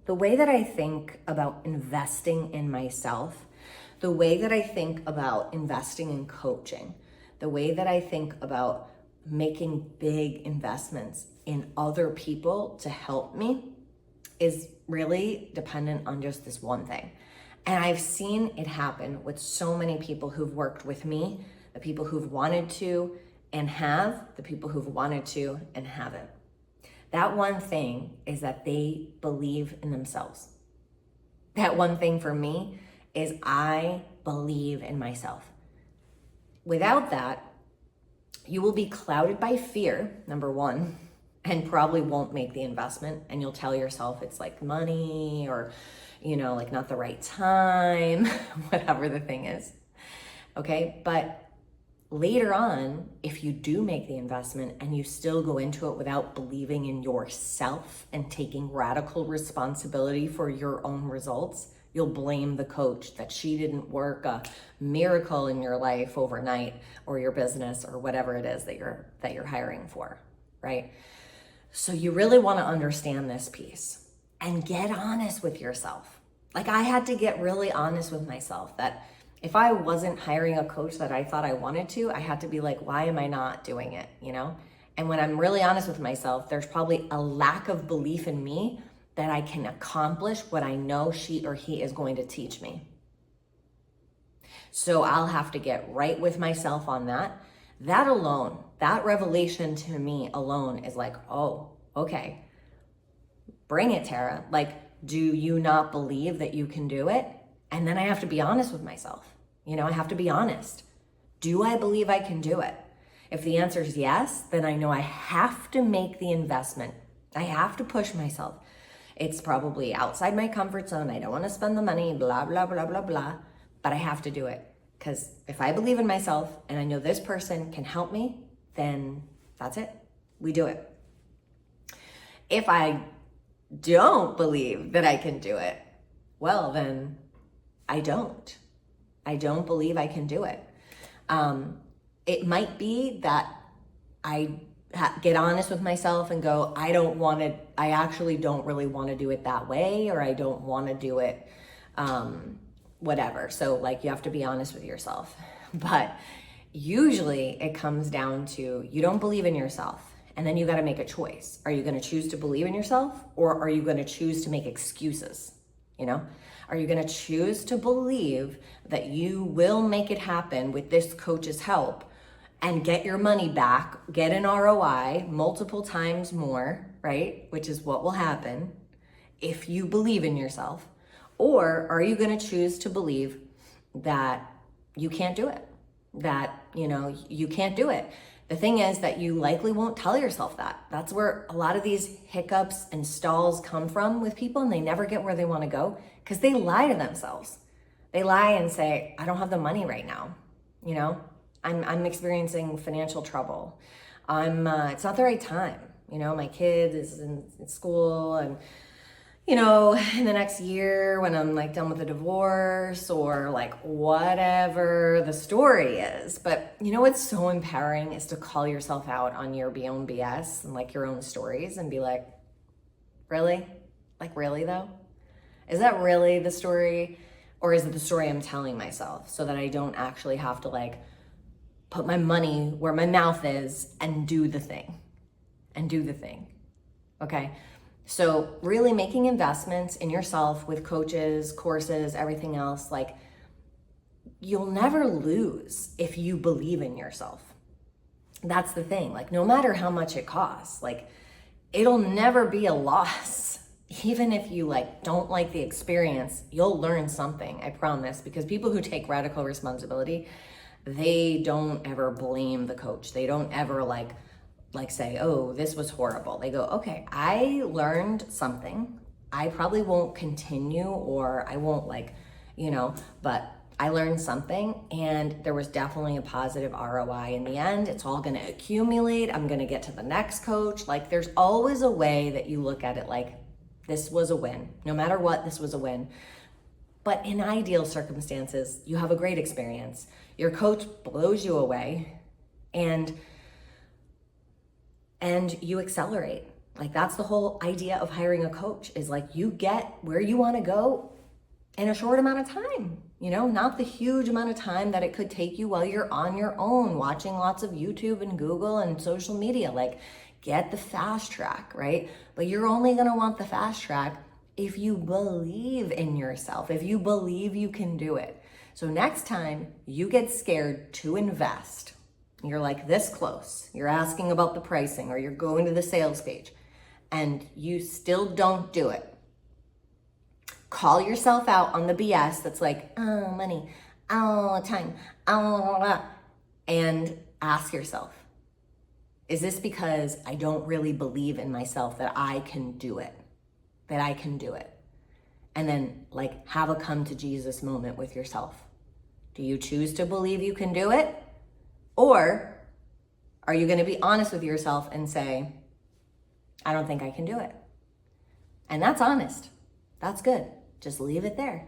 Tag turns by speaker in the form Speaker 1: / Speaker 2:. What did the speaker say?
Speaker 1: the way that I think about investing in myself, the way that I think about investing in coaching, the way that I think about making big investments in other people to help me is really dependent on just this one thing. And I've seen it happen with so many people who've worked with me, the people who've wanted to and have, the people who've wanted to and haven't. That one thing is that they believe in themselves. That one thing for me is I believe in myself. Without that, you will be clouded by fear, number one, and probably won't make the investment. And you'll tell yourself it's like money or, like not the right time, whatever the thing is. Okay. But later on, if you do make the investment and you still go into it without believing in yourself and taking radical responsibility for your own results, you'll blame the coach that she didn't work a miracle in your life overnight or your business or whatever it is that you're hiring for, right? So you really want to understand this piece and get honest with yourself. Like I had to get really honest with myself that if I wasn't hiring a coach that I thought I wanted to, I had to be like, why am I not doing it, And when I'm really honest with myself, there's probably a lack of belief in me that I can accomplish what I know she or he is going to teach me. So I'll have to get right with myself on that. That alone, that revelation to me alone is like, oh, okay, bring it, Tara. Like, do you not believe that you can do it? And then I have to be honest with myself. I have to be honest. Do I believe I can do it? If the answer is yes, then I know I have to make the investment. I have to push myself. It's probably outside my comfort zone. I don't want to spend the money, blah, blah, blah, blah, blah, but I have to do it. Because if I believe in myself and I know this person can help me, then that's it. We do it. If I don't believe that I can do it, well, then I don't. I don't believe I can do it. It might be that I get honest with myself and go, I actually don't really want to do it that way, or I don't want to do it, whatever. So like you have to be honest with yourself. But usually it comes down to you don't believe in yourself. And then you got to make a choice. Are you going to choose to believe in yourself, or are you going to choose to make excuses? Are you going to choose to believe that you will make it happen with this coach's help and get your money back, get an ROI multiple times more, right? Which is what will happen if you believe in yourself. Or are you going to choose to believe that you can't do it? That, you can't do it. The thing is that you likely won't tell yourself that. That's where a lot of these hiccups and stalls come from with people, and they never get where they want to go because they lie to themselves. They lie and say, I don't have the money right now. I'm experiencing financial trouble. It's not the right time. My kid is in school, and in the next year when I'm like done with the divorce or like whatever the story is. But what's so empowering is to call yourself out on your own BS and like your own stories and be like, really? Like really though? Is that really the story? Or is it the story I'm telling myself so that I don't actually have to like put my money where my mouth is and do the thing. Okay? So really making investments in yourself with coaches, courses, everything else, like you'll never lose if you believe in yourself. That's the thing. Like no matter how much it costs, like it'll never be a loss. Even if you like don't like the experience, you'll learn something, I promise, because people who take radical responsibility, they don't ever blame the coach. They don't ever like say, oh, this was horrible. They go, okay, I learned something. I probably won't continue, or I won't but I learned something, and there was definitely a positive ROI in the end. It's all going to accumulate. I'm going to get to the next coach. Like there's always a way that you look at it like this was a win. No matter what, this was a win. But in ideal circumstances, you have a great experience. Your coach blows you away, and you accelerate. Like, that's the whole idea of hiring a coach, is like you get where you want to go in a short amount of time, you know, not the huge amount of time that it could take you while you're on your own watching lots of YouTube and Google and social media. Like, get the fast track, right? But you're only going to want the fast track if you believe in yourself, if you believe you can do it. So next time you get scared to invest, you're like this close, you're asking about the pricing, or you're going to the sales page and you still don't do it, call yourself out on the BS that's like, oh, money, oh, time, oh, and ask yourself, is this because I don't really believe in myself that I can do it? That I can do it? And then like have a come to Jesus moment with yourself. Do you choose to believe you can do it? Or are you going to be honest with yourself and say, I don't think I can do it? And that's honest. That's good. Just leave it there.